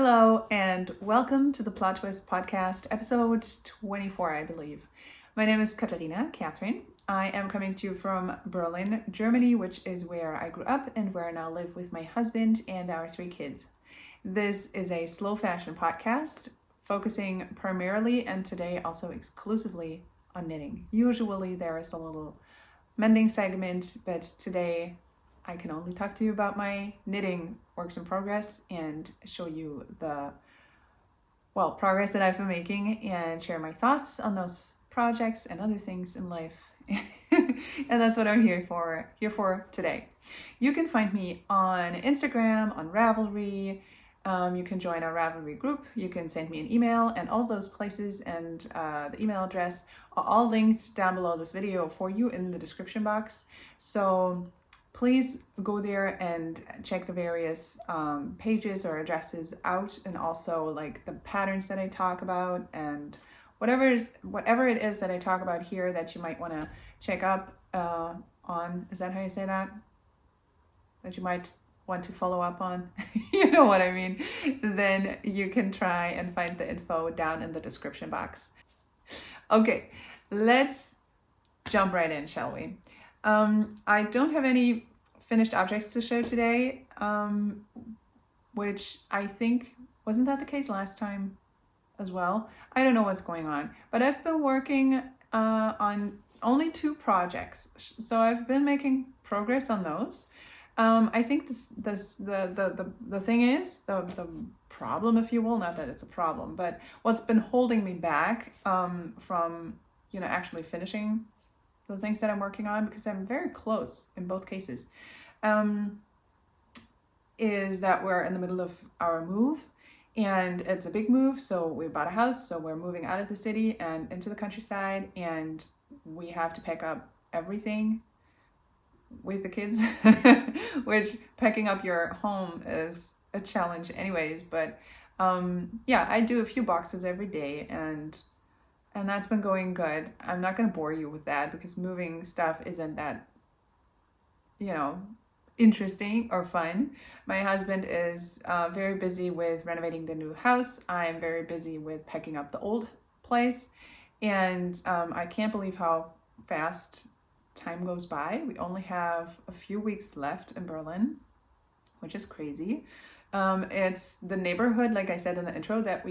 Hello and welcome to the Plot Twist Podcast, episode 24, I believe. My name is Catherine. I am coming to you from Berlin, Germany, which is where I grew up and where I now live with my husband and our 3 kids. This is a slow fashion podcast focusing primarily and today also exclusively on knitting. Usually there is a little mending segment, but today I can only talk to you about my knitting works in progress and show you the progress that I've been making and share my thoughts on those projects and other things in life. And that's what I'm here for today. You can find me on Instagram, on Ravelry. You can join our Ravelry group. You can send me an email, and all those places and the email address are all linked down below this video for you in the description box. So please go there and check the various pages or addresses out, and also like the patterns that I talk about and whatever it is that I talk about here that you might want to check up on. Is that how you say that? That you might want to follow up on? You know what I mean? Then you can try and find the info down in the description box. Okay, let's jump right in, shall we? I don't have any finished objects to show today, which I think, wasn't that the case last time as well? I don't know what's going on, but I've been working on only 2 projects, so I've been making progress on those. I think the thing is, the problem, if you will, not that it's a problem, but what's been holding me back from actually finishing the things that I'm working on, because I'm very close in both cases, is that we're in the middle of our move, and it's a big move. So we bought a house, so we're moving out of the city and into the countryside, and we have to pack up everything with the kids, which packing up your home is a challenge anyways, but I do a few boxes every day, and that's been going good. I'm not going to bore you with that because moving stuff isn't that, interesting or fun. My husband is very busy with renovating the new house. I'm very busy with packing up the old place. And I can't believe how fast time goes by. We only have a few weeks left in Berlin, which is crazy. It's the neighborhood, like I said in the intro, that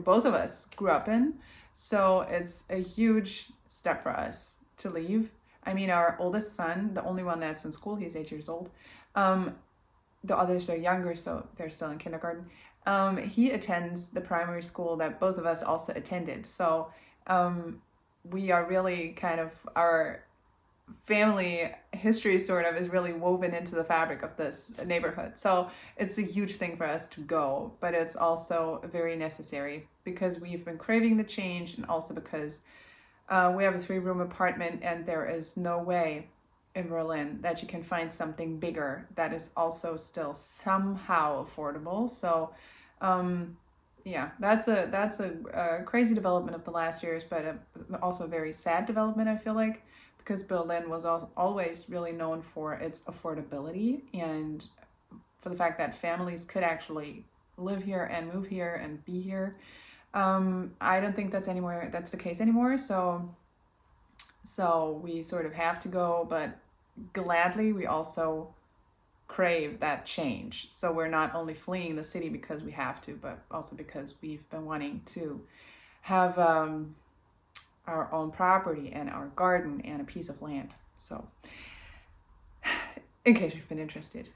both of us grew up in. So it's a huge step for us to leave. I mean, our oldest son, the only one that's in school, he's 8 years old. The others are younger, so they're still in kindergarten. He attends the primary school that both of us also attended. So we are really kind of, our family history sort of is really woven into the fabric of this neighborhood. So it's a huge thing for us to go, but it's also very necessary because we've been craving the change, and also because we have a 3-room apartment, and there is no way in Berlin that you can find something bigger that is also still somehow affordable. So that's a crazy development of the last years, but also a very sad development, I feel like, because Berlin was always really known for its affordability and for the fact that families could actually live here and move here and be here. I don't think that's the case anymore. So we sort of have to go, but gladly we also crave that change. So we're not only fleeing the city because we have to, but also because we've been wanting to have our own property and our garden and a piece of land. So in case you've been interested.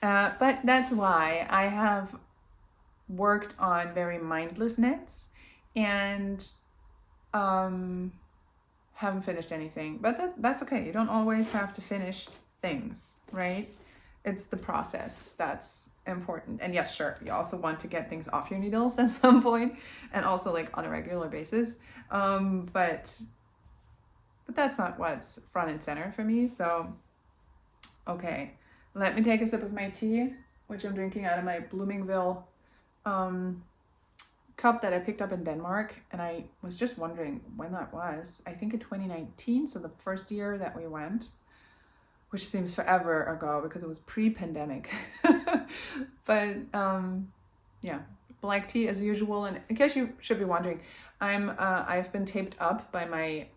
But that's why I have worked on very mindless knits and haven't finished anything. But that's okay. You don't always have to finish things, right? It's the process that's important. And yes, sure, you also want to get things off your needles at some point, and also like on a regular basis. But that's not what's front and center for me. So, okay, let me take a sip of my tea, which I'm drinking out of my Bloomingville cup that I picked up in Denmark. And I was just wondering when that was. I think in 2019, so the first year that we went, which seems forever ago because it was pre-pandemic. But yeah, black tea as usual. And in case you should be wondering, I've been taped up by my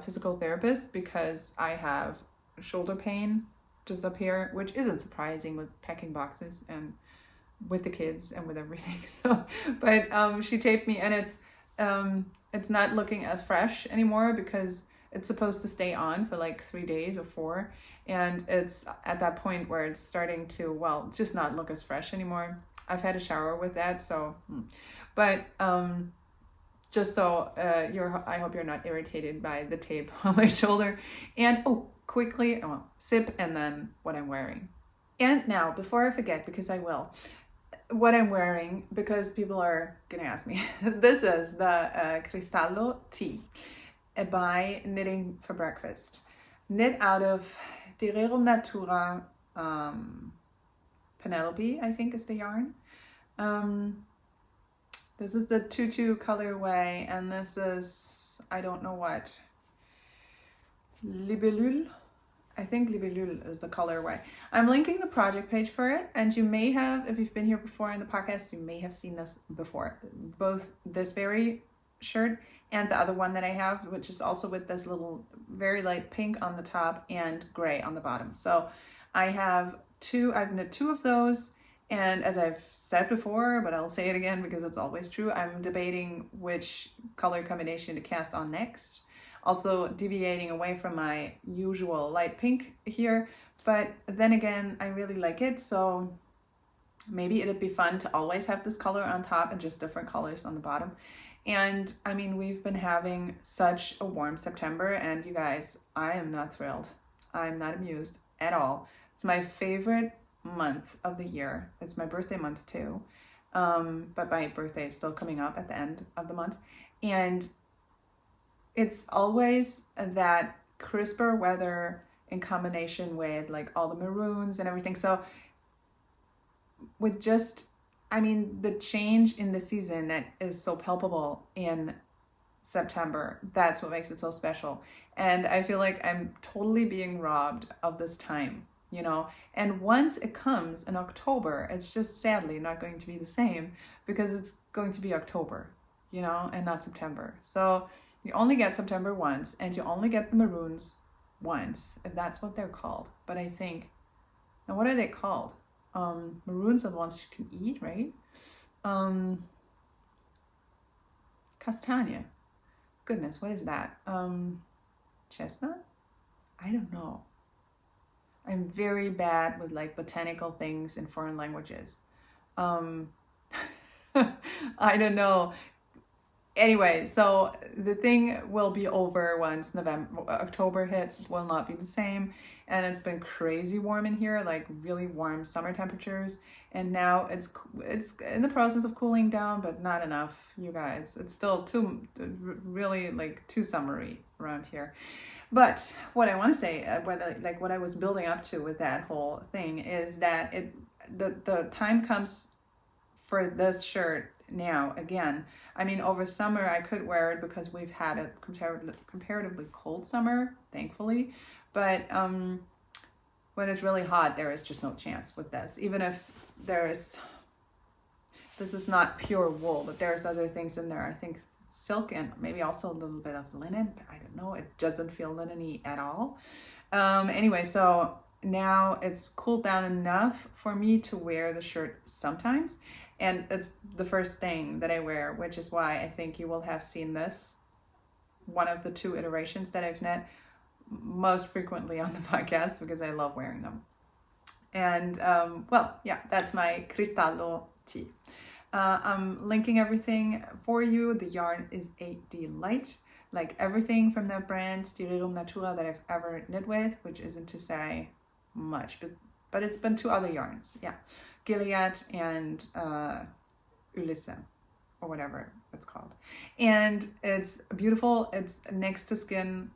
physical therapist because I have shoulder pain just up here, which isn't surprising with packing boxes and with the kids and with everything. So, but she taped me, and it's not looking as fresh anymore because it's supposed to stay on for like 3 days or 4, and it's at that point where it's starting to, well, just not look as fresh anymore. I've had a shower with that, so, but just so I hope you're not irritated by the tape on my shoulder. And quickly, sip and then what I'm wearing. And now, before I forget, because I will, what I'm wearing, because people are gonna ask me, this is the Cristallo tea by Knitting for Breakfast. Knit out of the Rerum Natura Penelope, I think is the yarn. This is the tutu colorway, and this is, I don't know what, Libellule. I think Libellule is the colorway. I'm linking the project page for it, and you may have, if you've been here before in the podcast, you may have seen this before. Both this very shirt and the other one that I have, which is also with this little very light pink on the top and gray on the bottom. So I've knit 2 of those. And as I've said before, but I'll say it again because it's always true, I'm debating which color combination to cast on next. Also deviating away from my usual light pink here. But then again, I really like it. So maybe it'd be fun to always have this color on top and just different colors on the bottom. And I mean, we've been having such a warm September, and you guys, I am not thrilled. I'm not amused at all. It's my favorite month of the year. It's my birthday month too, but my birthday is still coming up at the end of the month, and it's always that crisper weather in combination with like all the maroons and everything. So with just, I mean, the change in the season that is so palpable in September, that's what makes it so special. And I feel like I'm totally being robbed of this time, you know. And once it comes in October, it's just sadly not going to be the same because it's going to be October, you know, and not September. So you only get September once, and you only get the maroons once, if that's what they're called. But I think, now what are they called? Maroons are the ones you can eat, right? Castagna. Goodness, what is that? Chestnut? I don't know. I'm very bad with like botanical things in foreign languages. I don't know. Anyway, so the thing will be over once October hits. It will not be the same. And it's been crazy warm in here, like really warm summer temperatures. And now it's in the process of cooling down, but not enough, you guys. It's still really like too summery around here. But what I want to say, what I was building up to with that whole thing is that the time comes for this shirt now again. I mean, over summer I could wear it because we've had a comparatively cold summer, thankfully. But when it's really hot, there is just no chance with this. Even if this is not pure wool, but there's other things in there. I think silk and maybe also a little bit of linen. I don't know. It doesn't feel linen-y at all. Anyway, so now it's cooled down enough for me to wear the shirt sometimes. And it's the first thing that I wear, which is why I think you will have seen this, one of the 2 iterations that I've knit most frequently on the podcast because I love wearing them. And well, yeah, that's my Cristallo tea. I'm linking everything for you. The yarn is a delight, like everything from that brand, Rerum Natura, that I've ever knit with, which isn't to say much, but it's been 2 other yarns. Yeah, Gilead and Ulisse, or whatever it's called. And it's beautiful. It's next to skin,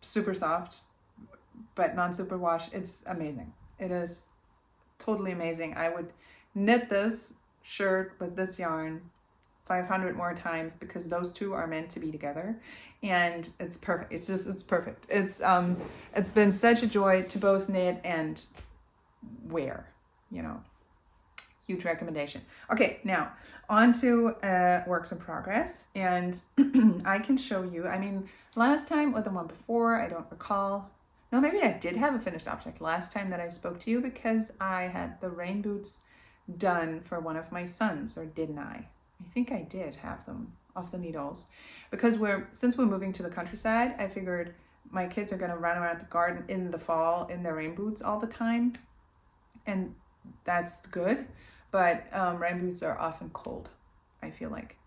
super soft, but non-super wash. It's amazing. It is totally amazing. I would knit this shirt with this yarn 500 more times because those 2 are meant to be together, and it's perfect. It's perfect. It's been such a joy to both knit and wear, you know. Huge recommendation. Okay, now on to works in progress. And I can show you, I mean, last time or the one before, I don't recall. No, maybe I did have a finished object last time that I spoke to you because I had the rain boots done for one of my sons, or didn't I? I think I did have them off the needles because since we're moving to the countryside, I figured my kids are going to run around the garden in the fall in their rain boots all the time, and that's good, but rain boots are often cold, I feel like,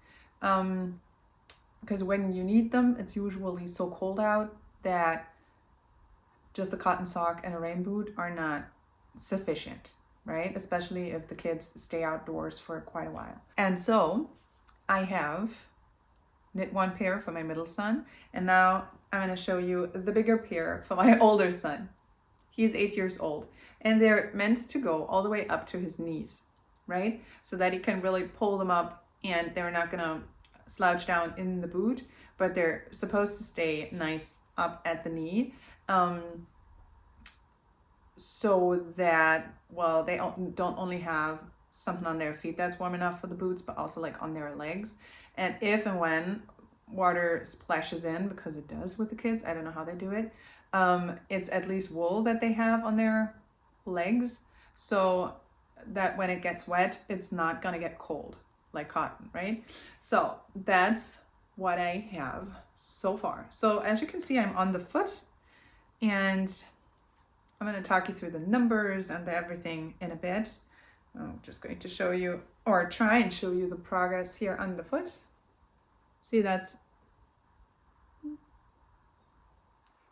because when you need them, it's usually so cold out that just a cotton sock and a rain boot are not sufficient, right? Especially if the kids stay outdoors for quite a while. And so I have knit one pair for my middle son, and now I'm going to show you the bigger pair for my older son. He's 8 years old, and they're meant to go all the way up to his knees, right? So that he can really pull them up and they're not going to slouch down in the boot, but they're supposed to stay nice up at the knee. So that, well, they don't only have something on their feet that's warm enough for the boots, but also like on their legs. And if and when water splashes in, because it does with the kids, I don't know how they do it, it's at least wool that they have on their legs, so that when it gets wet, it's not gonna get cold like cotton, right? So that's what I have so far. So as you can see, I'm on the foot, and I'm going to talk you through the numbers and everything in a bit. I'm just going to show you, or try and show you, the progress here on the foot. See, that's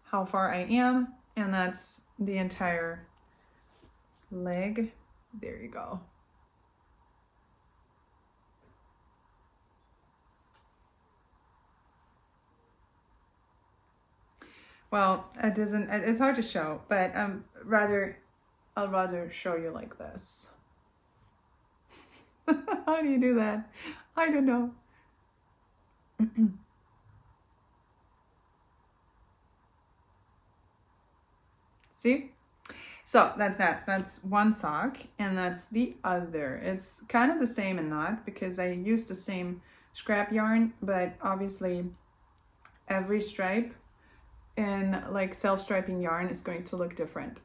how far I am, and that's the entire leg. There you go. Well, it's hard to show, but I'll rather show you like this. How do you do that? I don't know. See? So that's one sock, and that's the other. It's kind of the same and not, because I used the same scrap yarn, but obviously every stripe in like self-striping yarn is going to look different.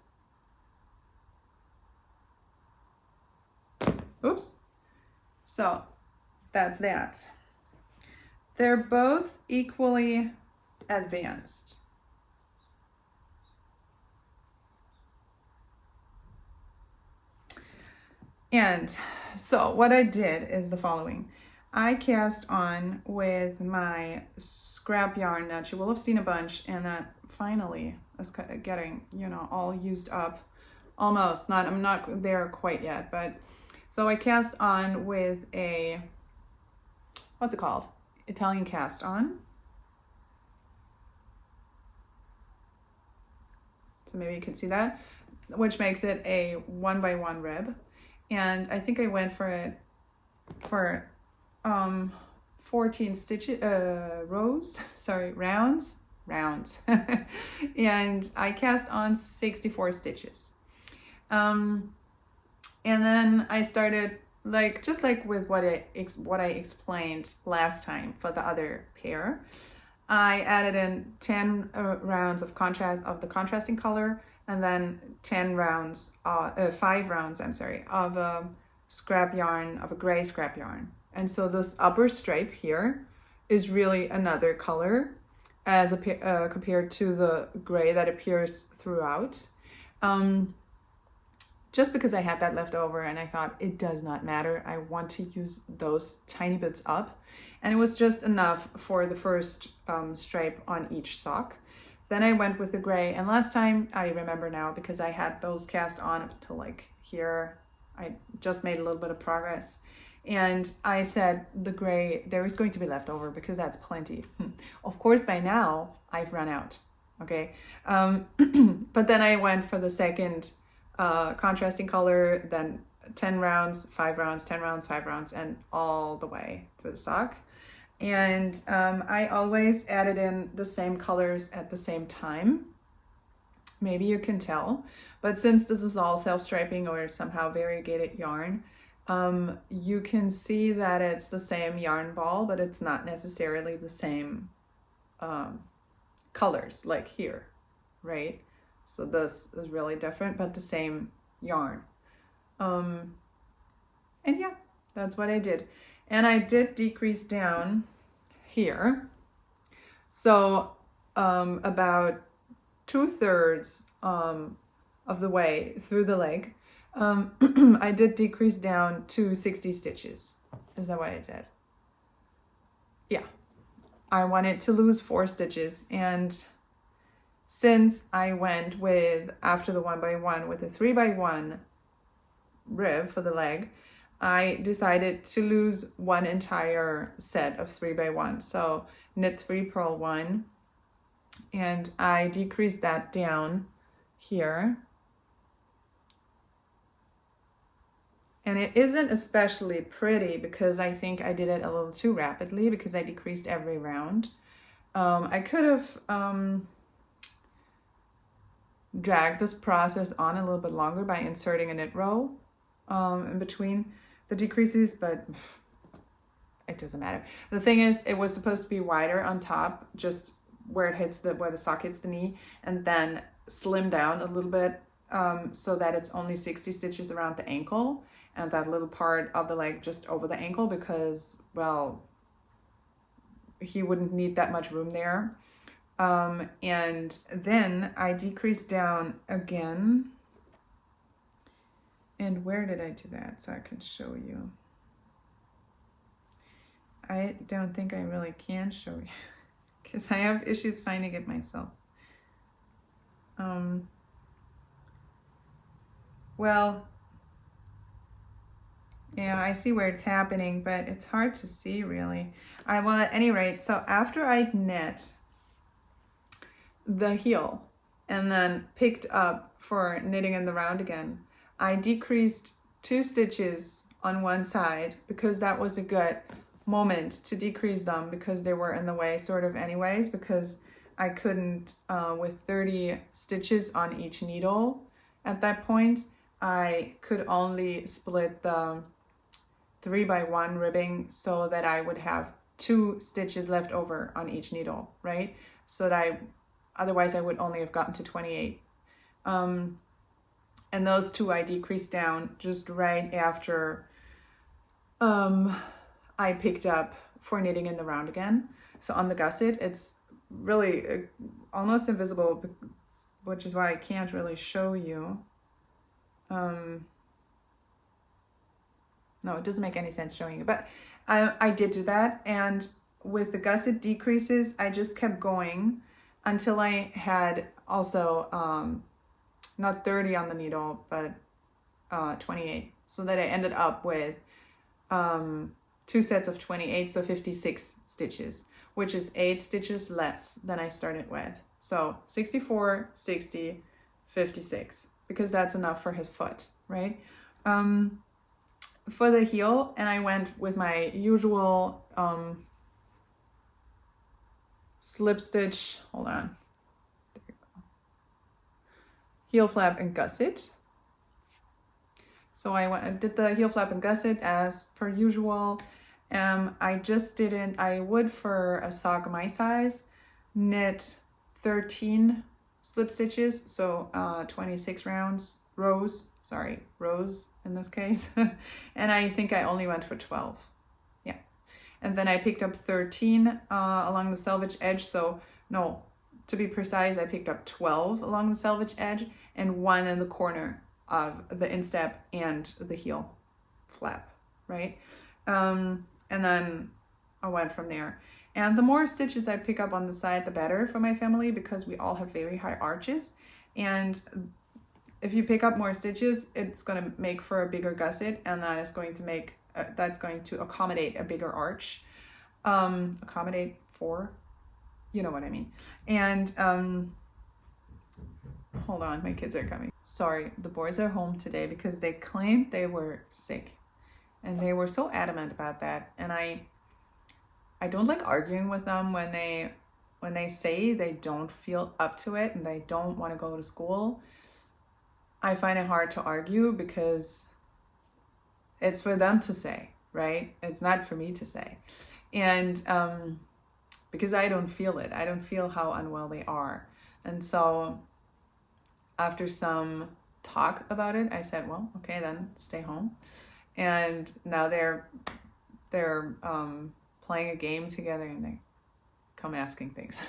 Oops. So that's that. They're both equally advanced. And so what I did is the following. I cast on with my scrap yarn that you will have seen a bunch, and that finally is getting, all used up. Almost. I'm not there quite yet, but so I cast on with a, what's it called? Italian cast on. So maybe you can see that, which makes it a 1x1 rib. And I think I went for it for 14 stitches, rounds. And I cast on 64 stitches. And then I started just like with what I explained last time for the other pair. I added in 10 rounds of the contrasting color, and then 5 rounds, of scrap yarn, of a gray scrap yarn. And so this upper stripe here is really another color as compared to the gray that appears throughout. Just because I had that left over, and I thought it does not matter. I want to use those tiny bits up. And it was just enough for the first stripe on each sock. Then I went with the gray, and last time, I remember now because I had those cast on up to like here. I just made a little bit of progress. And I said the gray, there is going to be leftover because that's plenty. Of course, by now, I've run out, okay? But then I went for the second contrasting color, then 10 rounds, 5 rounds, 10 rounds, 5 rounds, and all the way through the sock. And I always added in the same colors at the same time. Maybe you can tell, but since this is all self-striping or somehow variegated yarn, you can see that it's the same yarn ball, but it's not necessarily the same colors like here, right? So this is really different, but the same yarn. And yeah, that's what I did. And I did decrease down here. So about 2/3 of the way through the leg, I did decrease down to 60 stitches. Is that what I did? Yeah. I wanted to lose 4 stitches, and since I went with, after the 1x1, with a 3x1 rib for the leg, I decided to lose one entire set of 3x1. So knit 3, purl 1, and I decreased that down here. And it isn't especially pretty because I think I did it a little too rapidly because I decreased every round. I could have dragged this process on a little bit longer by inserting a knit row in between the decreases, but it doesn't matter. The thing is, it was supposed to be wider on top, just where it hits where the sock hits the knee, and then slim down a little bit so that it's only 60 stitches around the ankle and that little part of the leg just over the ankle, because, well, he wouldn't need that much room there. And then I decreased down again. And where did I do that? So I can show you. I don't think I really can show you because I have issues finding it myself. Well, yeah, I see where it's happening, but it's hard to see really. Well, at any rate, so after I knit the heel and then picked up for knitting in the round again, I decreased 2 stitches on one side because that was a good moment to decrease them because they were in the way sort of anyways, because I couldn't, with 30 stitches on each needle at that point, I could only split the 3x1 ribbing so that I would have 2 stitches left over on each needle, right? So that otherwise I would only have gotten to 28. And those 2 I decreased down just right after I picked up for knitting in the round again. So on the gusset, it's really almost invisible, which is why I can't really show you. No, it doesn't make any sense showing you, but I did do that. And with the gusset decreases, I just kept going until I had also not 30 on the needle, but 28. So that I ended up with 2 sets of 28, so 56 stitches, which is 8 stitches less than I started with. So 64, 60, 56, because that's enough for his foot, right? For the heel, and I went with my usual slip stitch, hold on, there you go. Heel flap and gusset. So I did the heel flap and gusset as per usual. I just didn't, I would for a sock my size, knit 13 slip stitches, so 26 rows in this case. And I think I only went for 12. Yeah. And then I picked up 13 along the selvage edge. So no, to be precise, I picked up 12 along the selvage edge and 1 in the corner of the instep and the heel flap, right? And then I went from there. And the more stitches I pick up on the side, the better for my family, because we all have very high arches. And if you pick up more stitches, it's going to make for a bigger gusset, and that is going to make that's going to accommodate a bigger arch. Accommodate for, you know what I mean. And hold on, my kids are coming. Sorry, the boys are home today because they claimed they were sick, and they were so adamant about that. And I don't like arguing with them when they say they don't feel up to it and they don't want to go to school. I find it hard to argue because It's for them to say, right? It's not for me to say. And because I don't feel it. I don't feel how unwell they are. And so after some talk about it, I said, well, okay, then stay home. And now they're playing a game together, and they come asking things.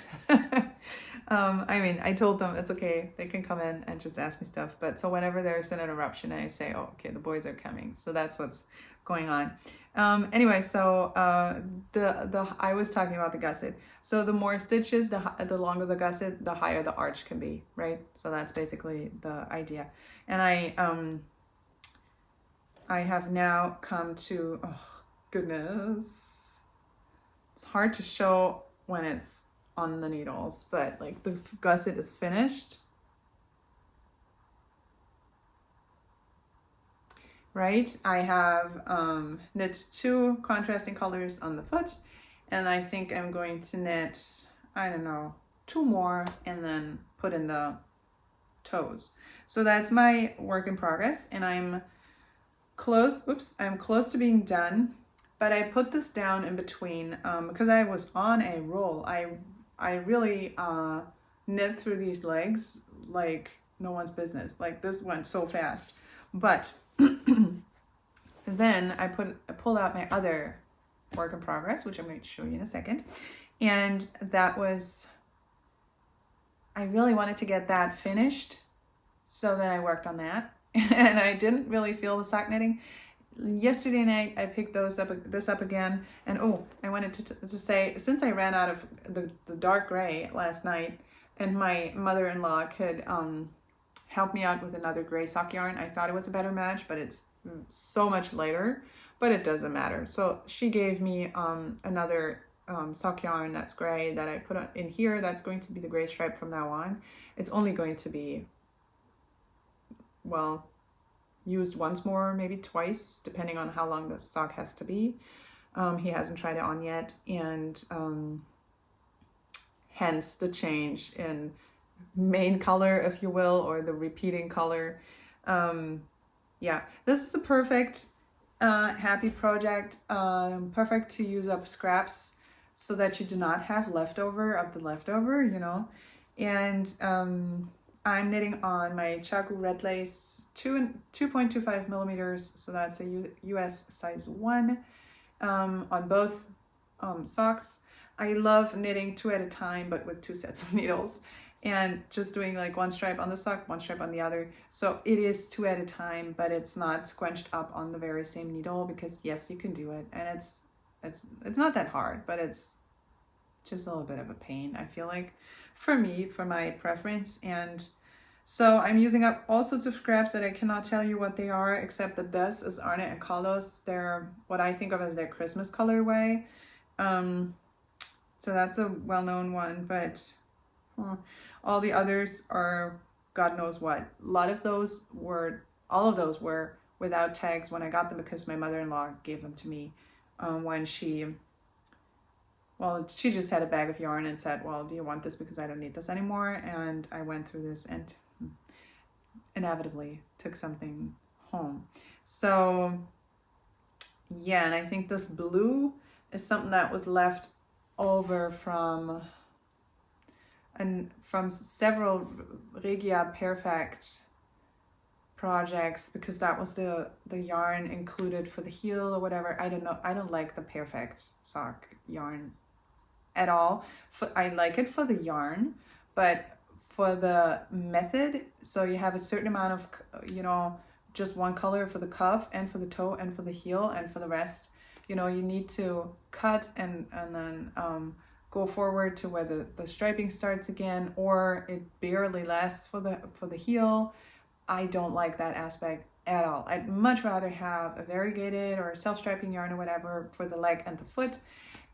I mean, I told them it's okay, they can come in and just ask me stuff. But so whenever there's an interruption, I say, oh, okay, the boys are coming. So that's what's going on. Anyway, so I was talking about the gusset. So the more stitches, the longer the gusset, the higher the arch can be, right? So that's basically the idea. And I have now come to, oh goodness, it's hard to show when it's on the needles, but like the gusset is finished, right? I have knit 2 contrasting colors on the foot, and I think I'm going to knit, I don't know, 2 more and then put in the toes. So that's my work in progress, and I'm close to being done. But I put this down in between because I was on a roll. I really knit through these legs like no one's business. Like this went so fast. But then I pulled out my other work in progress, which I'm going to show you in a second. And that was, I really wanted to get that finished. So then I worked on that. And I didn't really feel the sock knitting. Yesterday night I picked this up again, and I wanted to say, since I ran out of the dark gray last night, and my mother-in-law could help me out with another gray sock yarn, I thought it was a better match, but it's so much lighter, but it doesn't matter. So she gave me another sock yarn that's gray that I put in here. That's going to be the gray stripe from now on. It's only going to be, well, used once more, maybe twice, depending on how long the sock has to be. He hasn't tried it on yet, and hence the change in main color, if you will, or the repeating color. Yeah, this is a perfect happy project, perfect to use up scraps so that you do not have leftover of the leftover, you know. And I'm knitting on my Chaku red lace 2.25 millimeters, so that's a US size 1 on both socks. I love knitting 2 at a time, but with 2 sets of needles, and just doing like 1 stripe on the sock, 1 stripe on the other. So it is 2 at a time, but it's not scrunched up on the very same needle, because yes, you can do it, and it's not that hard, but it's just a little bit of a pain, I feel like, for me, for my preference. And so I'm using up all sorts of scraps that I cannot tell you what they are, except that this is Arne and Carlos. They're what I think of as their Christmas colorway. So that's a well-known one, but all the others are God knows what. All of those were without tags when I got them, because my mother-in-law gave them to me when she just had a bag of yarn and said, well, do you want this, because I don't need this anymore. And I went through this and inevitably took something home. So yeah, and I think this blue is something that was left over from several Regia Perfect projects, because that was the yarn included for the heel or whatever. I don't know. I don't like the Perfect sock yarn at all. I like it for the yarn, but for the method, so you have a certain amount of, just one color for the cuff and for the toe and for the heel, and for the rest, you need to cut and then go forward to where the striping starts again, or it barely lasts for the heel. I don't like that aspect at all. I'd much rather have a variegated or self-striping yarn or whatever for the leg and the foot,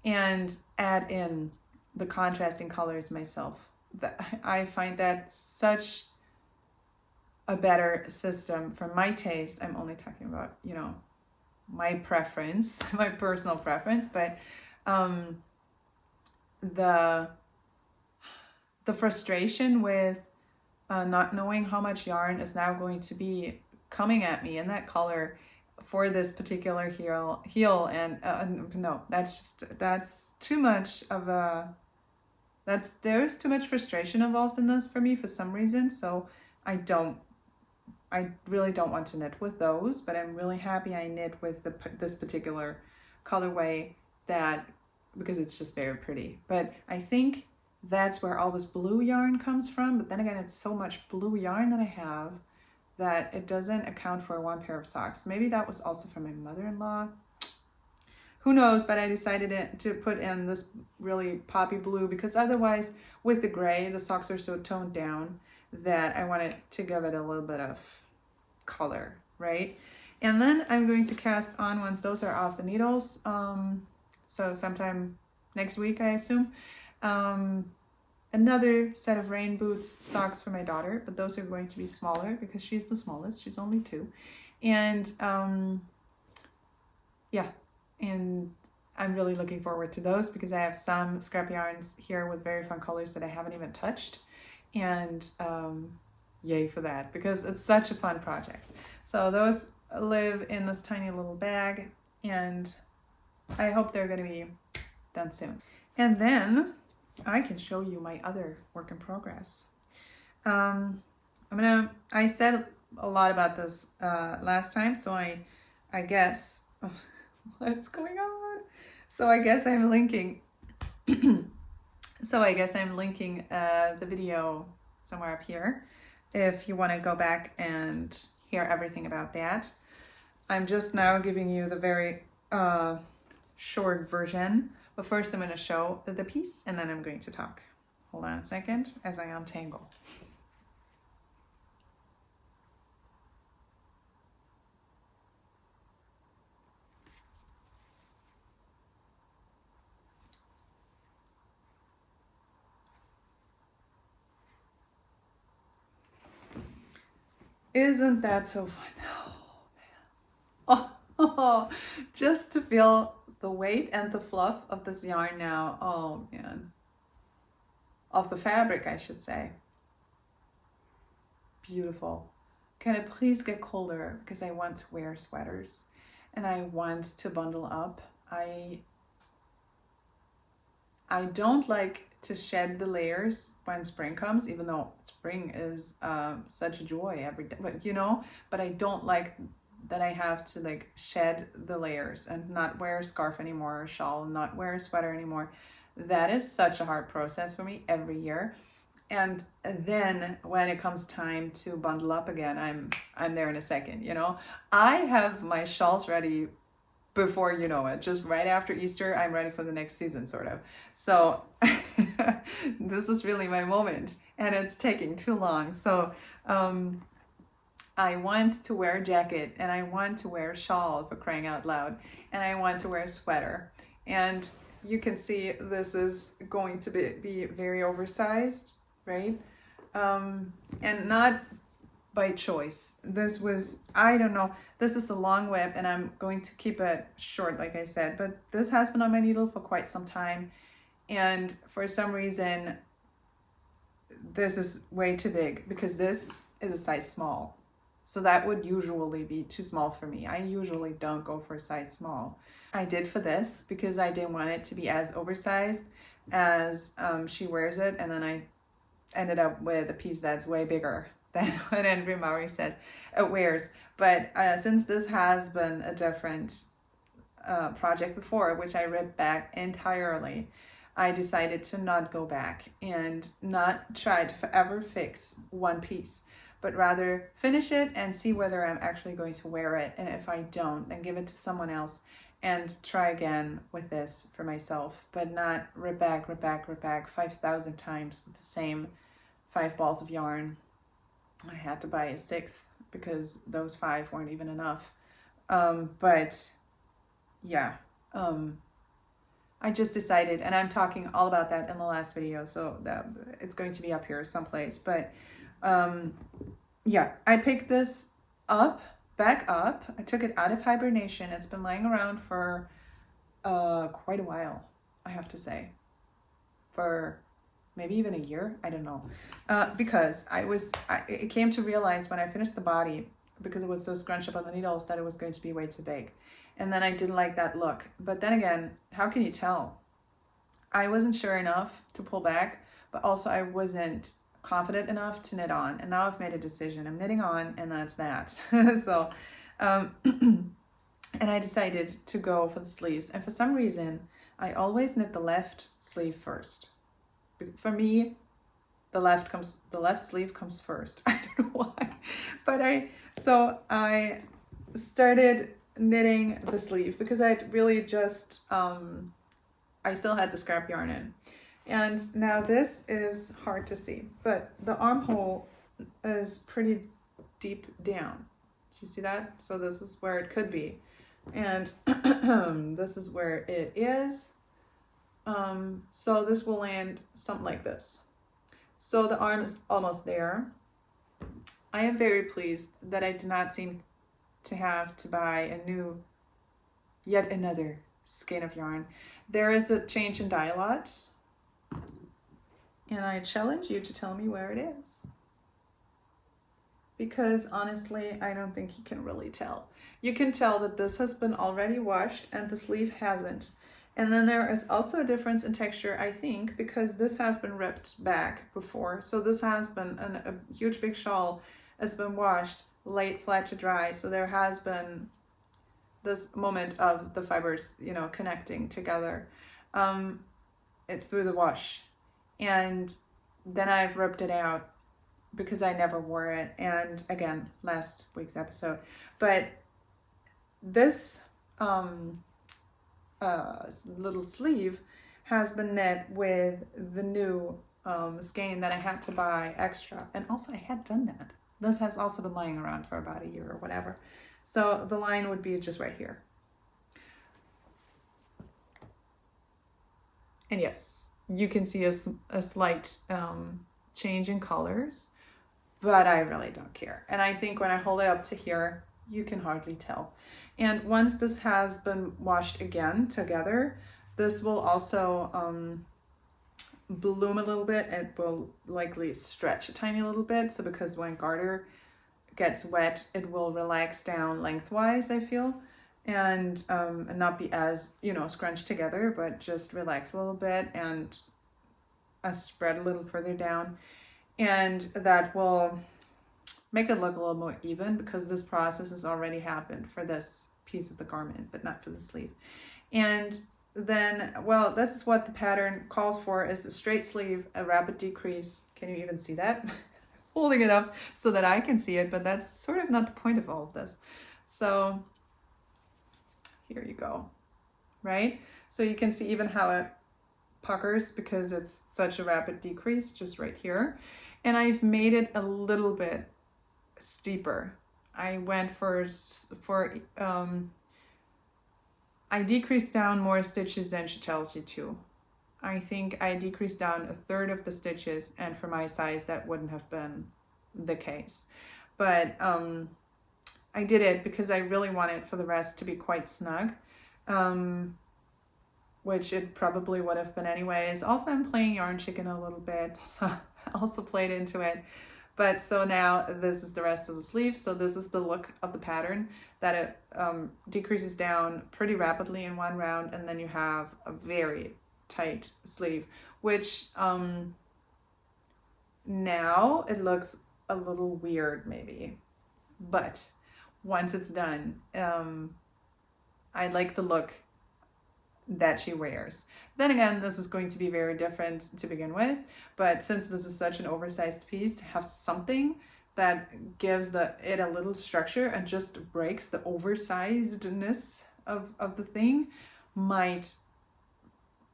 and add in the contrasting colors myself. I find that such a better system for my taste. I'm only talking about, my preference, my personal preference, but the frustration with not knowing how much yarn is now going to be coming at me in that color for this particular heel, and no, that's too much of a, there's too much frustration involved in this for me for some reason. So I really don't want to knit with those, but I'm really happy I knit with this particular colorway, that because it's just very pretty. But I think that's where all this blue yarn comes from. But then again, it's so much blue yarn that I have that it doesn't account for one pair of socks. Maybe that was also from my mother-in-law. Who knows? But I decided to put in this really poppy blue, because otherwise with the gray, the socks are so toned down that I wanted to give it a little bit of color, right? And then I'm going to cast on, once those are off the needles, so sometime next week, I assume, another set of rain boots socks for my daughter, but those are going to be smaller because she's the smallest. She's only 2. And yeah, and I'm really looking forward to those because I have some scrap yarns here with very fun colors that I haven't even touched. And yay for that, because it's such a fun project. So those live in this tiny little bag, and I hope they're going to be done soon. And then I can show you my other work in progress. I said a lot about this last time, so I guess, what's going on? So I guess I'm linking, the video somewhere up here if you want to go back and hear everything about that. I'm just now giving you the very short version, but first I'm going to show the piece and then I'm going to talk. Hold on a second as I untangle. Isn't that so fun? Oh, just to feel the weight and the fluff of this yarn now. Oh man. Of the fabric, I should say. Beautiful. Can it please get colder? Because I want to wear sweaters and I want to bundle up. I don't like to shed the layers when spring comes, even though spring is such a joy every day, but I don't like that I have to like shed the layers and not wear a scarf anymore, or a shawl, not wear a sweater anymore. That is such a hard process for me every year. And then when it comes time to bundle up again, I'm there in a second, I have my shawls ready before you know it. Just right after Easter, I'm ready for the next season, sort of. So this is really my moment, and it's taking too long. So I want to wear a jacket, and I want to wear a shawl, for crying out loud, and I want to wear a sweater. And you can see this is going to be very oversized, right? And not by choice. This was, I don't know, this is a long whip and I'm going to keep it short, like I said, but this has been on my needle for quite some time. And for some reason, this is way too big because this is a size small. So that would usually be too small for me. I usually don't go for a size small. I did for this because I didn't want it to be as oversized as she wears it. And then I ended up with a piece that's way bigger than what Andrea Maury said it wears. But since this has been a different project before, which I ripped back entirely, I decided to not go back and not try to forever fix one piece, but rather finish it and see whether I'm actually going to wear it. And if I don't, then give it to someone else and try again with this for myself, but not rip back 5,000 times with the same 5 balls of yarn. I had to buy a 6th because those 5 weren't even enough. But yeah, I just decided, and I'm talking all about that in the last video, so that it's going to be up here someplace. But yeah, I picked this back up. I took it out of hibernation. It's been laying around for quite a while, I have to say, for maybe even a year, I don't know, because I came to realize when I finished the body because it was so scrunched up on the needles that it was going to be way too big. And then I didn't like that look. But then again, how can you tell? I wasn't sure enough to pull back, but also I wasn't confident enough to knit on. And now I've made a decision. I'm knitting on, and that's that. So, and I decided to go for the sleeves. And for some reason, I always knit the left sleeve first. For me, the left sleeve comes first. I don't know why, but I started knitting the sleeve because I'd really just I still had the scrap yarn in. And now this is hard to see, but the armhole is pretty deep down. Do you see that? So this is where it could be. And this is where it is. So this will land something like this. So the arm is almost there. I am very pleased that I did not seem to have to buy yet another skein of yarn. There is a change in dye lot, and I challenge you to tell me where it is. Because honestly, I don't think you can really tell. You can tell that this has been already washed and the sleeve hasn't. And then there is also a difference in texture, I think, because this has been ripped back before. So this has been a huge big shawl. It's been washed, laid flat to dry. So there has been this moment of the fibers, connecting together. It's through the wash. And then I've ripped it out because I never wore it. And again, last week's episode. But this little sleeve has been knit with the new skein that I had to buy extra. And also I had done that. This has also been lying around for about a year or whatever. So the line would be just right here. And yes, you can see a slight change in colors, but I really don't care. And I think when I hold it up to here, you can hardly tell. And once this has been washed again together, this will also bloom a little bit. It will likely stretch a tiny little bit. So because when garter gets wet, it will relax down lengthwise, I feel, and not be as, scrunched together, but just relax a little bit and spread a little further down. And that will make it look a little more even because this process has already happened for this piece of the garment, but not for the sleeve. And then, well, this is what the pattern calls for, is a straight sleeve, a rapid decrease. Can you even see that? Holding it up so that I can see it, but that's sort of not the point of all of this. So here you go, right? So you can see even how it puckers because it's such a rapid decrease just right here. And I've made it a little bit steeper. I went I decreased down more stitches than she tells you to. I think I decreased down a third of the stitches, and for my size that wouldn't have been the case. But I did it because I really wanted for the rest to be quite snug, which it probably would have been anyways. Also, I'm playing yarn chicken a little bit, so I also played into it. But so now this is the rest of the sleeve. So this is the look of the pattern, that it decreases down pretty rapidly in one round, and then you have a very tight sleeve, which now it looks a little weird maybe, but once it's done, I like the look that she wears. Then again, this is going to be very different to begin with, but since this is such an oversized piece, to have something that gives it a little structure and just breaks the oversizedness of the thing might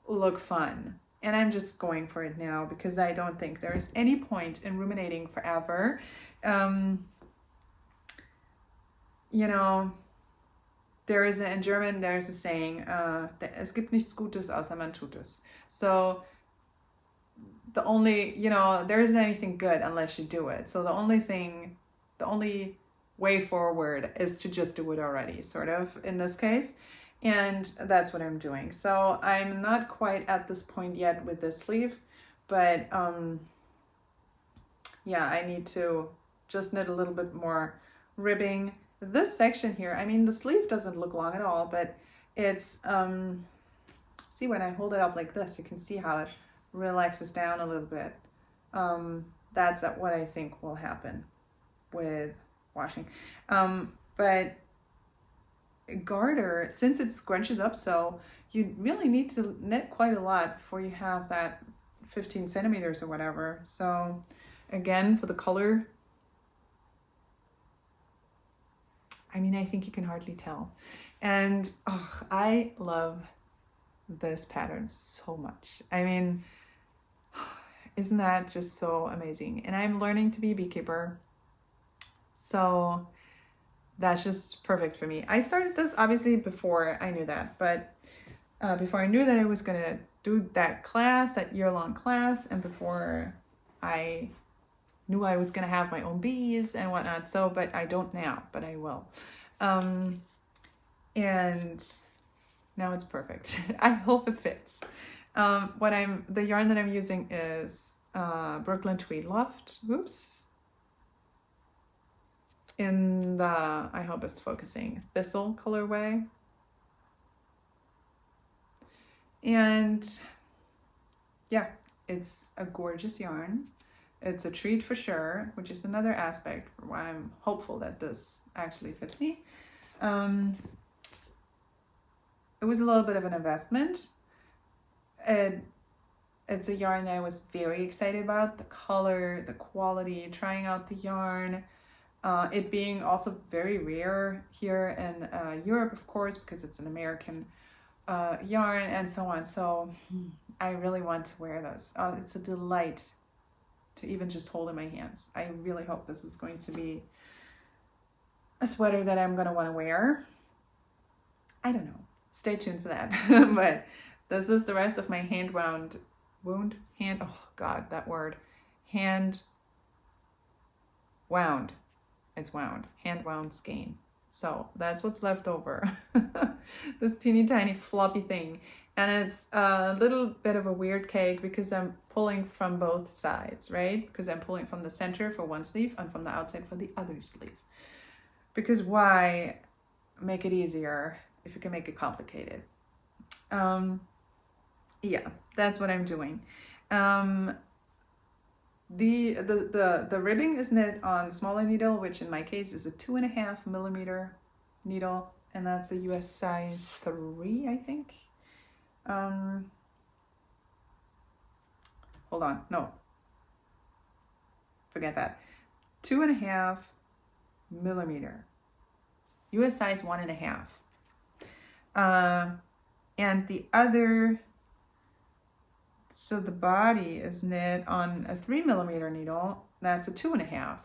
look fun. And I'm just going for it now because I don't think there is any point in ruminating forever. In German, there's a saying, es gibt nichts Gutes, außer man tut es. So the only, there isn't anything good unless you do it. So the only way forward is to just do it already, sort of, in this case. And that's what I'm doing. So I'm not quite at this point yet with this sleeve, but I need to just knit a little bit more ribbing this section here. I mean, the sleeve doesn't look long at all, but it's, see, when I hold it up like this, you can see how it relaxes down a little bit. That's what I think will happen with washing. But garter, since it scrunches up so, you really need to knit quite a lot before you have that 15 centimeters or whatever. So again, for the color, I mean, I think you can hardly tell. And I love this pattern so much. I mean, isn't that just so amazing? And I'm learning to be a beekeeper, so that's just perfect for me. I started this obviously before I knew that, but before I knew that I was gonna do that class, that year-long class, and before I knew I was gonna have my own bees and whatnot. So, but I don't now, but I will. And now it's perfect. I hope it fits. The yarn that I'm using is Brooklyn Tweed Loft. Oops. In the, I hope it's focusing, Thistle colorway. And yeah, it's a gorgeous yarn. It's a treat for sure, which is another aspect for why I'm hopeful that this actually fits me. It was a little bit of an investment. It's a yarn that I was very excited about. The color, the quality, trying out the yarn. It being also very rare here in Europe, of course, because it's an American yarn and so on. So I really want to wear this. It's a delight to even just hold in my hands. I really hope this is going to be a sweater that I'm going to want to wear. I don't know. Stay tuned for that. But this is the rest of my hand wound, oh God, that word, hand wound. It's wound, hand wound skein. So that's what's left over. This teeny tiny floppy thing. And it's a little bit of a weird cake because I'm pulling from both sides, right? Because I'm pulling from the center for one sleeve and from the outside for the other sleeve. Because why make it easier if you can make it complicated? Yeah, that's what I'm doing. The ribbing is knit on smaller needle, which in my case is a 2.5 millimeter needle, and that's a US size 3, I think. Hold on, no, forget that. 2.5 millimeter, US size 1.5. And the other, so the body is knit on a 3 millimeter needle. That's a 2.5.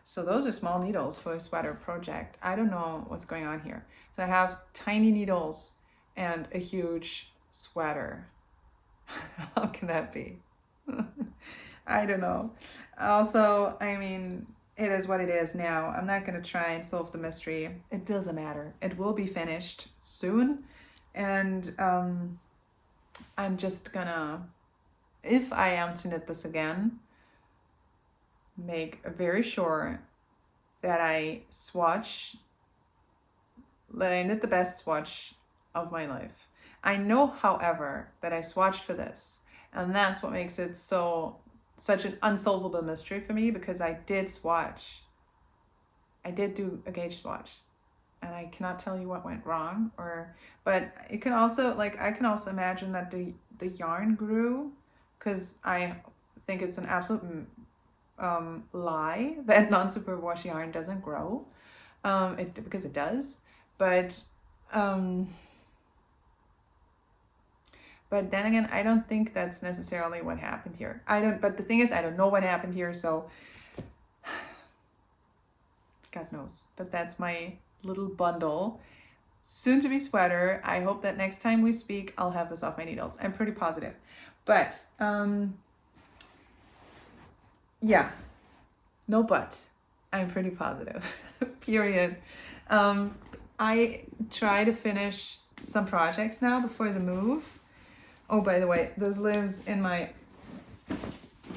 So those are small needles for a sweater project. I don't know what's going on here. So I have tiny needles and a huge sweater. How can that be? I don't know. Also, I mean, it is what it is now. I'm not going to try and solve the mystery. It doesn't matter. It will be finished soon. And I'm just gonna, if I am to knit this again, make very sure that I knit the best swatch of my life. I know, however, that I swatched for this, and that's what makes it such an unsolvable mystery for me, because I did swatch. I did do a gauge swatch, and I cannot tell you what went wrong, but it can also, I can also imagine that the yarn grew, because I think it's an absolute lie that non-superwash yarn doesn't grow, because it does, but then again, I don't think that's necessarily what happened here. But the thing is, I don't know what happened here, so God knows. But that's my little bundle, soon to be sweater. I hope that next time we speak, I'll have this off my needles. I'm pretty positive. But yeah, no but. I'm pretty positive. Period. I try to finish some projects now before the move. Oh, by the way, this lives in my,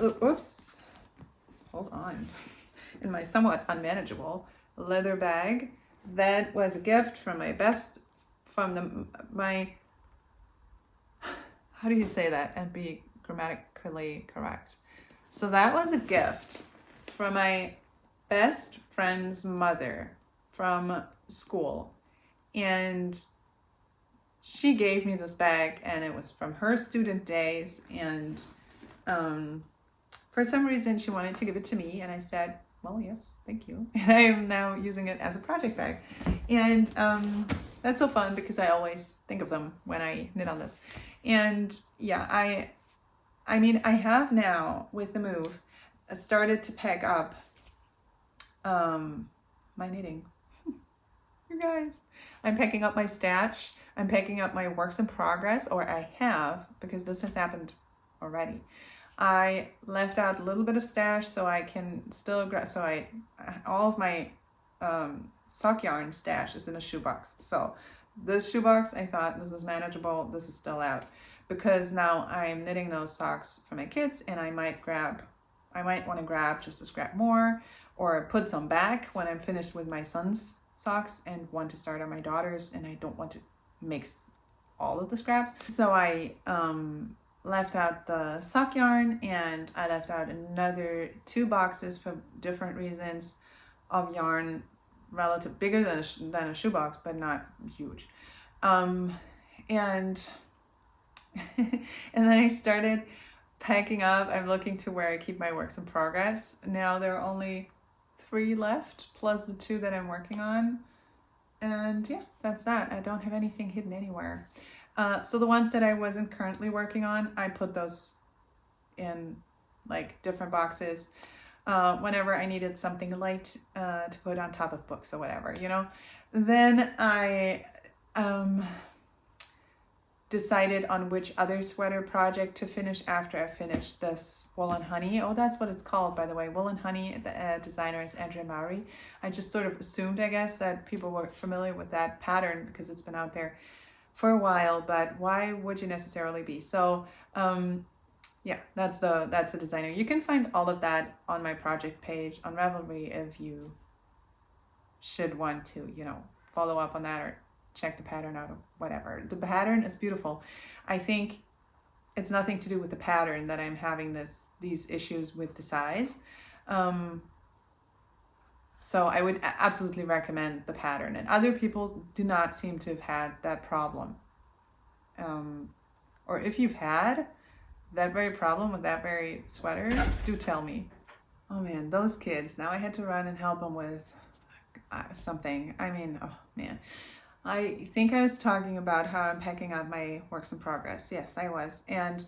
oops, hold on, in my somewhat unmanageable leather bag. That was a gift from how do you say that and be grammatically correct? So that was a gift from my best friend's mother from school. And she gave me this bag, and it was from her student days. And for some reason, she wanted to give it to me. And I said, well, yes, thank you. And I am now using it as a project bag. And that's so fun because I always think of them when I knit on this. And yeah, I mean, I have now, with the move, started to pack up my knitting. You guys, I'm packing up my stash. I'm packing up my works in progress, or I have, because this has happened already. I left out a little bit of stash so I can still all of my sock yarn stash is in a shoebox. So this shoebox, I thought this is manageable. This is still out because now I'm knitting those socks for my kids, and I might want to grab just a scrap more, or put some back when I'm finished with my son's socks and want to start on my daughter's, and I don't want to mix all of the scraps. So I left out the sock yarn, and I left out another 2 boxes for different reasons of yarn, relative bigger than a shoebox, but not huge. And and then I started packing up. I'm looking to where I keep my works in progress. Now there are only 3 left, plus the 2 that I'm working on. And yeah, that's that. I don't have anything hidden anywhere. So the ones that I wasn't currently working on, I put those in like different boxes whenever I needed something light to put on top of books or whatever, you know. Then I decided on which other sweater project to finish after I finished this Wool and Honey. Oh, that's what it's called, by the way. Wool and Honey, the designer is Andrea Maury. I just sort of assumed, I guess, that people were familiar with that pattern because it's been out there for a while, but why would you necessarily be? So yeah, that's the designer. You can find all of that on my project page on Ravelry if you should want to, you know, follow up on that or check the pattern out or whatever. The pattern is beautiful. I think it's nothing to do with the pattern that I'm having these issues with the size. So I would absolutely recommend the pattern, and other people do not seem to have had that problem. Or if you've had that very problem with that very sweater, do tell me. Oh man, those kids. Now I had to run and help them with something. I mean, oh man. I think I was talking about how I'm packing up my works in progress. Yes, I was. And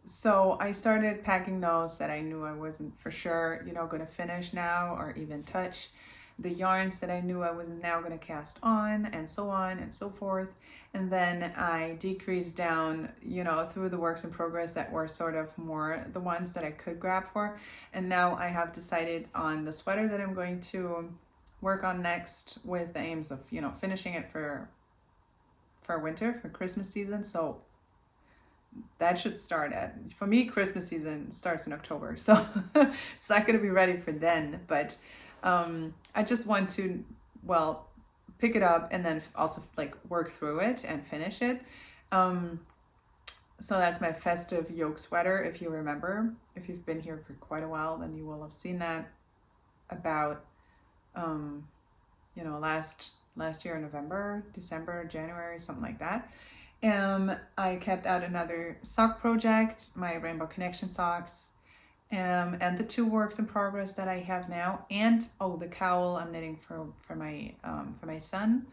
so I started packing those that I knew I wasn't for sure, you know, going to finish now or even touch. The yarns that I knew I was now going to cast on, and so on and so forth. And then I decreased down, you know, through the works in progress that were sort of more the ones that I could grab for. And now I have decided on the sweater that I'm going to work on next, with the aims of, you know, finishing it for winter, for Christmas season. So that should start for me, Christmas season starts in October, so it's not going to be ready for then, but I just want to, well, pick it up and then also like work through it and finish it. So that's my festive yoke sweater. If you remember, if you've been here for quite a while, then you will have seen that about you know, last year in November, December, January, something like that. I kept out another sock project, my Rainbow Connection socks, and the 2 works in progress that I have now, and the cowl I'm knitting for my son,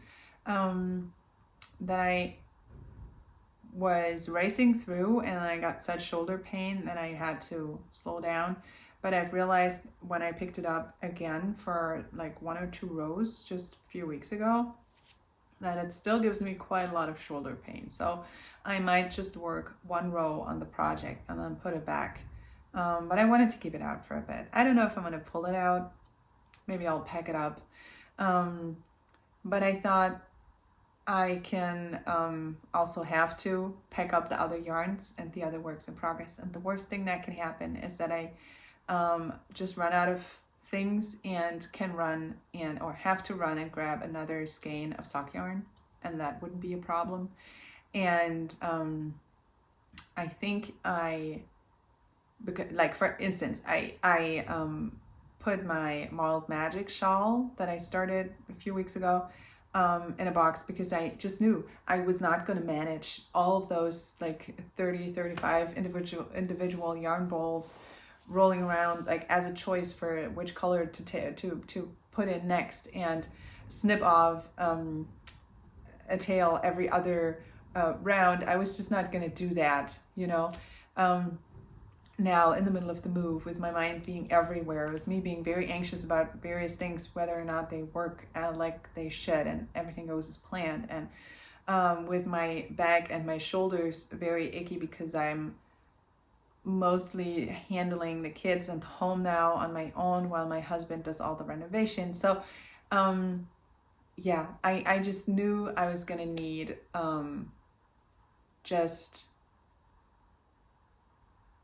that I was racing through, and I got such shoulder pain that I had to slow down. But I've realized when I picked it up again for like 1 or 2 rows just a few weeks ago, that it still gives me quite a lot of shoulder pain. So I might just work 1 row on the project and then put it back. But I wanted to keep it out for a bit. I don't know if I'm going to pull it out. Maybe I'll pack it up. But I thought I can also have to pack up the other yarns and the other works in progress. And the worst thing that can happen is that I just run out of things and can run or have to run and grab another skein of sock yarn, and that wouldn't be a problem. And I think like for instance, I put my Marled Magic shawl that I started a few weeks ago in a box, because I just knew I was not going to manage all of those like 35 individual yarn balls rolling around like as a choice for which color to put in next, and snip off a tail every other round. I was just not going to do that, now in the middle of the move, with my mind being everywhere, with me being very anxious about various things, whether or not they work like they should and everything goes as planned, and with my back and my shoulders very icky because I'm mostly handling the kids and home now on my own while my husband does all the renovation. So I just knew I was gonna need just,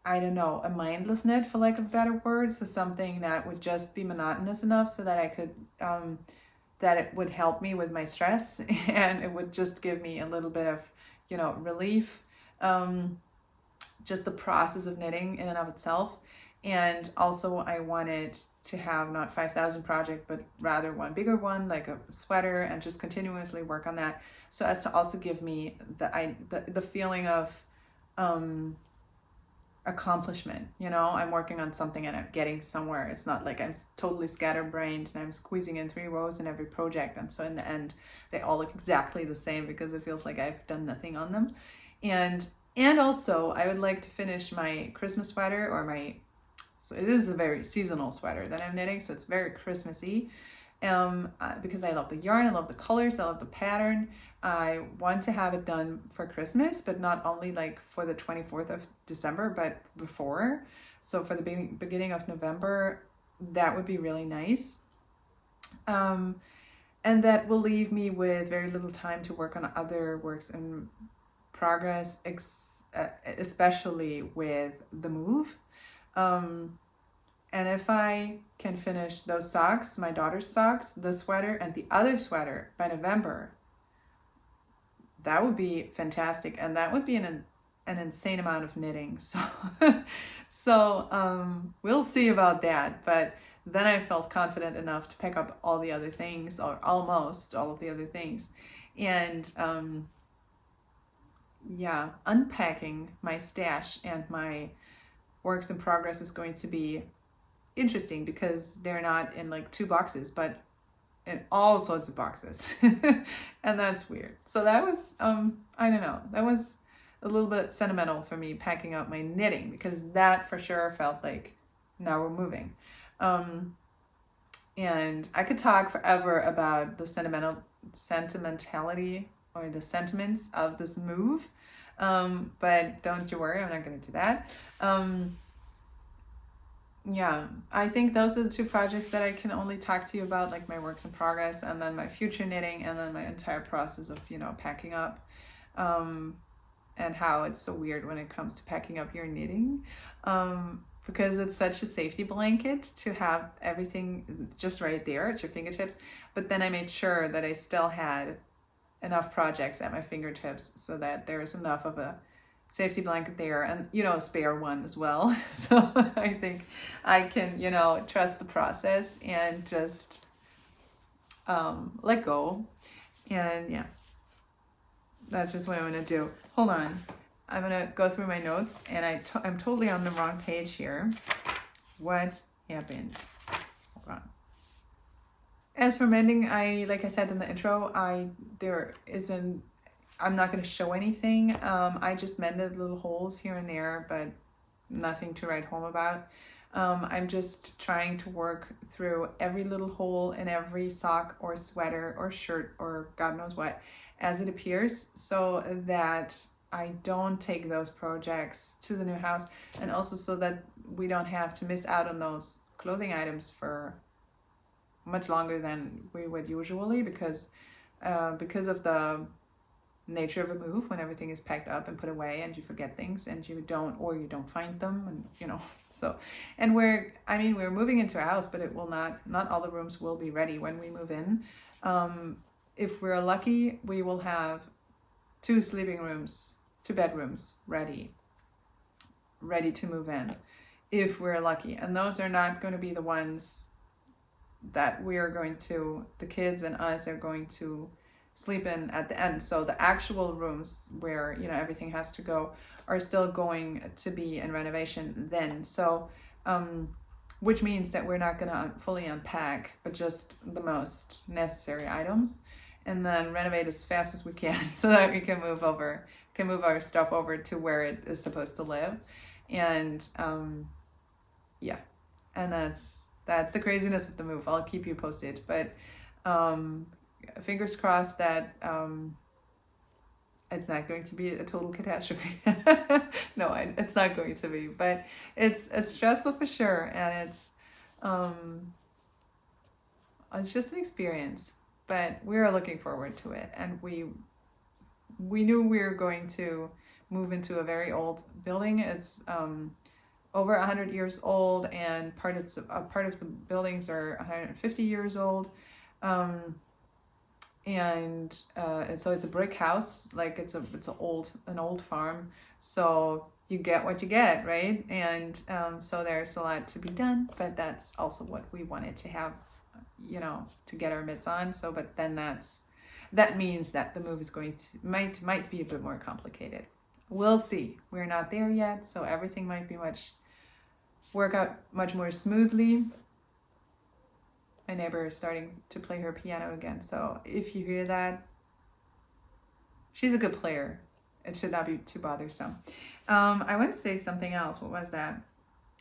I don't know, a mindless knit, for lack of a better word. So something that would just be monotonous enough so that I could, that it would help me with my stress and it would just give me a little bit of, relief. Just the process of knitting in and of itself. And also I wanted to have not 5,000 project, but rather one bigger one, like a sweater, and just continuously work on that. So as to also give me the feeling of, accomplishment. I'm working on something and I'm getting somewhere. It's not like I'm totally scatterbrained and I'm squeezing in 3 rows in every project, and so in the end they all look exactly the same because it feels like I've done nothing on them. And also I would like to finish my Christmas sweater, so it is a very seasonal sweater that I'm knitting, so it's very Christmassy, because I love the yarn, I love the colors, I love the pattern. I want to have it done for Christmas, but not only like for the 24th of December, but before. So for the beginning of November, that would be really nice. And that will leave me with very little time to work on other works in progress, especially with the move. And if I can finish those socks, my daughter's socks, the sweater, and the other sweater by November, that would be fantastic, and that would be an insane amount of knitting. So we'll see about that. But then I felt confident enough to pick up all the other things, or almost all of the other things, and unpacking my stash and my works in progress is going to be interesting, because they're not in like 2 boxes, but in all sorts of boxes. And that's weird. So that was, I don't know, that was a little bit sentimental for me, packing up my knitting, because that for sure felt like now we're moving. And I could talk forever about the sentimentality or the sentiments of this move. But don't you worry, I'm not going to do that. I think those are the 2 projects that I can only talk to you about, like my works in progress, and then my future knitting, and then my entire process of, packing up, and how it's so weird when it comes to packing up your knitting, because it's such a safety blanket to have everything just right there at your fingertips. But then I made sure that I still had enough projects at my fingertips so that there's enough of a safety blanket there, and a spare one as well. So I think I can trust the process and just let go. And that's just what I'm gonna do. Hold on, I'm gonna go through my notes, and I'm totally on the wrong page here. What happened? Hold on. As for mending, like I said in the intro, I'm not going to show anything. I just mended little holes here and there, but nothing to write home about. I'm just trying to work through every little hole in every sock or sweater or shirt or God knows what as it appears, so that I don't take those projects to the new house, and also so that we don't have to miss out on those clothing items for much longer than we would usually, because of the nature of a move when everything is packed up and put away and you forget things and you don't find them, and so. And we're moving into a house, but it will not all the rooms will be ready when we move in. If we're lucky, we will have 2 bedrooms ready to move in, if we're lucky. And those are not going to be the ones that the kids and us are going to sleep in at the end. So the actual rooms where, everything has to go are still going to be in renovation then. So, which means that we're not going to fully unpack, but just the most necessary items, and then renovate as fast as we can so that we can move our stuff over to where it is supposed to live. And yeah, and that's the craziness of the move. I'll keep you posted, but fingers crossed that it's not going to be a total catastrophe. No, it's not going to be, but it's stressful for sure, and it's just an experience. But we are looking forward to it, and we knew we were going to move into a very old building. It's over 100 years old, and part of the buildings are 150 years old. And so it's a brick house, like it's an old farm. So you get what you get, right? And so there's a lot to be done, but that's also what we wanted to have, to get our mitts on. So, but then that means that the move is might be a bit more complicated. We'll see. We're not there yet, so everything might work out much more smoothly. My neighbor is starting to play her piano again, so if you hear that, she's a good player. It should not be too bothersome. I want to say something else. What was that?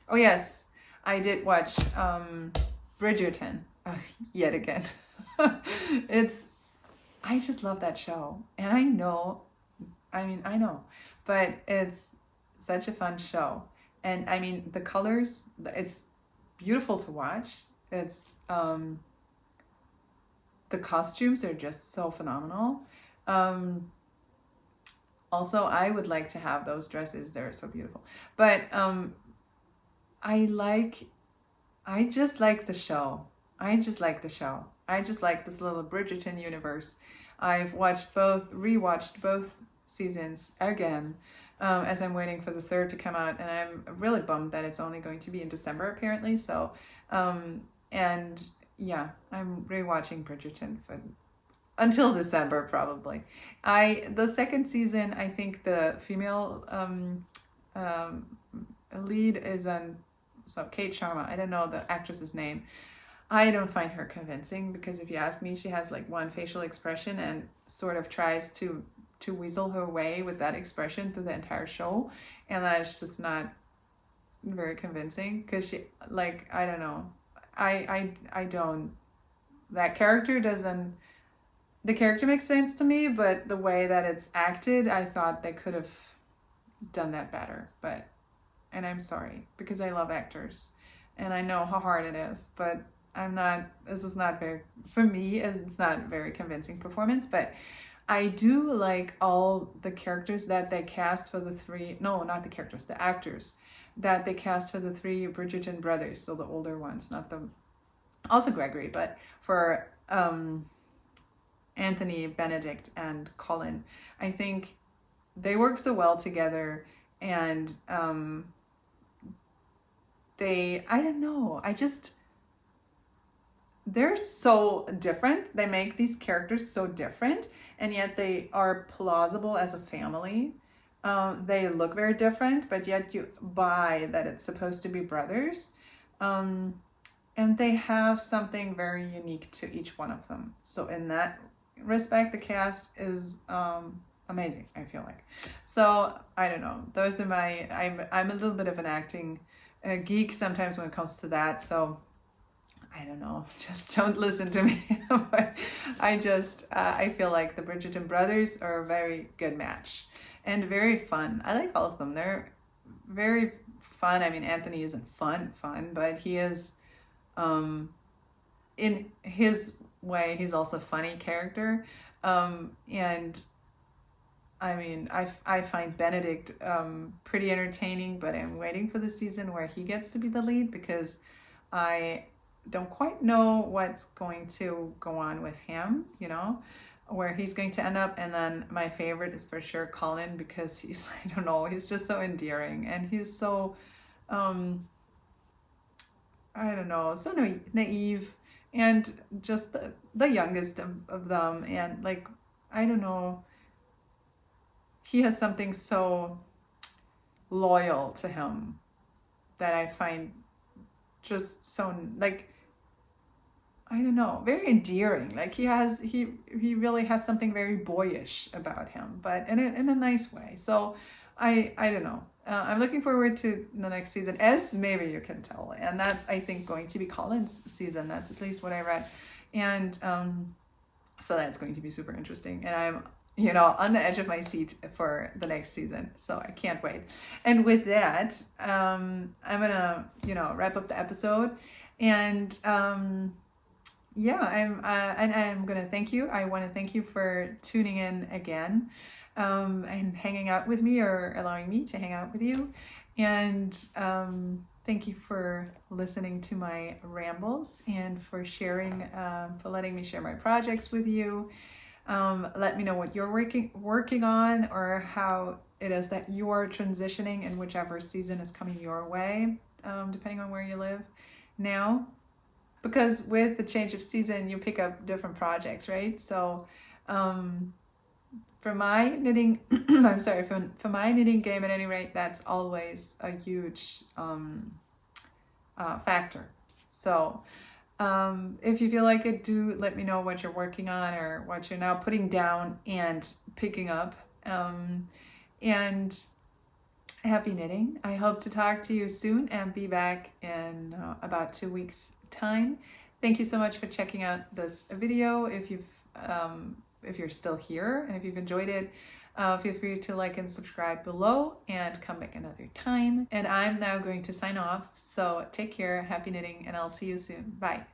Oh yes, I did watch Bridgerton yet again. I just love that show, and I know, but it's such a fun show. And the colors, it's beautiful to watch. It's the costumes are just so phenomenal. Also, I would like to have those dresses. They're so beautiful. But I just like the show. I just like this little Bridgerton universe. I've rewatched both seasons again, as I'm waiting for the 3rd to come out, and I'm really bummed that it's only going to be in December apparently. So, and yeah, I'm rewatching Bridgerton until December probably. The second season, I think the female lead is Kate Sharma. I don't know the actress's name. I don't find her convincing, because if you ask me, she has like one facial expression and sort of tries to weasel her way with that expression through the entire show, and that's just not very convincing, because she, like, I don't know, I don't, that character doesn't, the character makes sense to me, but the way that it's acted, I thought they could have done that better. And I'm sorry, because I love actors and I know how hard it is, but this is not very, for me, it's not very convincing performance. But I do like all the characters that they cast for the actors that they cast for the 3 Bridgerton brothers, so the older ones, also Gregory, but for Anthony, Benedict, and Colin. I think they work so well together, and they're so different. They make these characters so different, and yet they are plausible as a family. They look very different, but yet you buy that it's supposed to be brothers. And they have something very unique to each one of them. So in that respect, the cast is amazing, I feel like. So I don't know. Those are I'm a little bit of an acting geek sometimes when it comes to that. So I don't know, just don't listen to me. But I feel like the Bridgerton brothers are a very good match and very fun. I like all of them. They're very fun. Anthony isn't fun, but he is, in his way, he's also a funny character. And I mean, I find Benedict pretty entertaining, but I'm waiting for the season where he gets to be the lead because I don't quite know what's going to go on with him, you know, where he's going to end up. And then my favorite is for sure Colin, because he's, I don't know, he's just so endearing, and he's so, I don't know, so naive, and just the youngest of them. And like, I don't know, he has something so loyal to him that I find just so, like, I don't know, very endearing. Like he really has something very boyish about him, but in a nice way. So I don't know. I'm looking forward to the next season, as maybe you can tell, and that's, I think, going to be Colin's season. That's at least what I read, and so that's going to be super interesting. And I'm, you know, on the edge of my seat for the next season, so I can't wait. And with that, I'm gonna, you know, wrap up the episode, and yeah, I'm gonna thank you. I want to thank you for tuning in again, and hanging out with me, or allowing me to hang out with you, and thank you for listening to my rambles, and for sharing, for letting me share my projects with you. Let me know what you're working on, or how it is that you're transitioning in whichever season is coming your way, depending on where you live now. Because with the change of season, you pick up different projects, right? So for my knitting, I'm sorry, for my knitting game at any rate, that's always a huge factor. So if you feel like it, do let me know what you're working on, or what you're now putting down and picking up. And happy knitting. I hope to talk to you soon, and be back in about 2 weeks time. Thank you so much for checking out this video. If you're still here, and if you've enjoyed it, feel free to like and subscribe below, and come back another time. And I'm now going to sign off, so take care, happy knitting, and I'll see you soon. Bye.